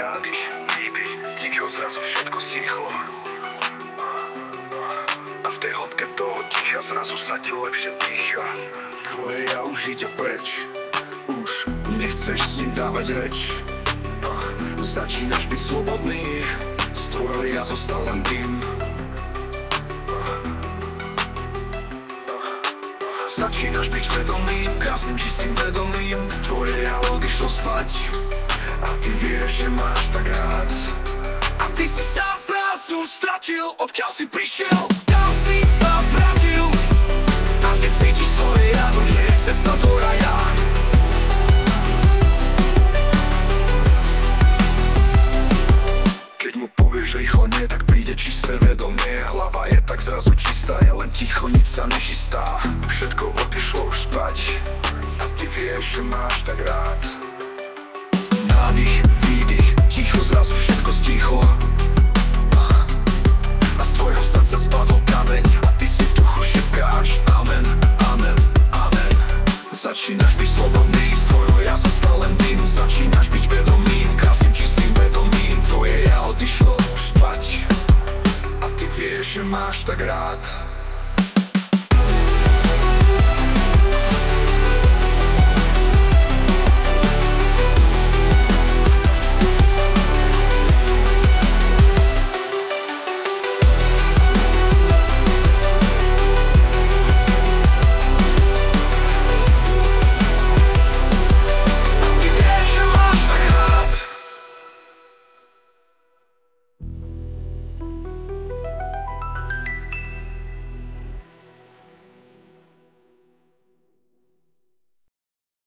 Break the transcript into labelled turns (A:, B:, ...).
A: nádych, výdych, ticho zrazu všetko stichlo. A v tej hĺbke toho ticha zrazu sa ti lepšie dýcha. Tvoje ja už ide preč, už nechceš s ním dávať reč. Začínaš byť slobodný, z tvojho ja zostal len dym. Začínaš byť vedomým, krásnym čistým vedomím. Tvoje ja odišlo spať a ty vieš, že máš tak rád. A ty si sa zrazu stratil, odkiaľ si prišiel, tam si sa vrátil. A keď cítiš svoje ja, to nie je cesta do raja. Keď mu povieš rýchlo nie, tak príde čisté vedomie. Hlava je tak zrazu čistá, je len ticho, nič sa nechystá. Všetko odišlo už spať a ty vieš, že máš tak rád. Nádych, výdych, ticho, zrazu všetko stichlo. A z tvojho srdca spadol kameň a ty si v duchu šepkáš amen, amen, amen. Začínaš byť slobodný, z tvojho ja zostal len dym. Začínaš byť vedomým, krásnym čistým vedomím. Tvoje ja odišlo už spať a ty vieš, že máš tak rád.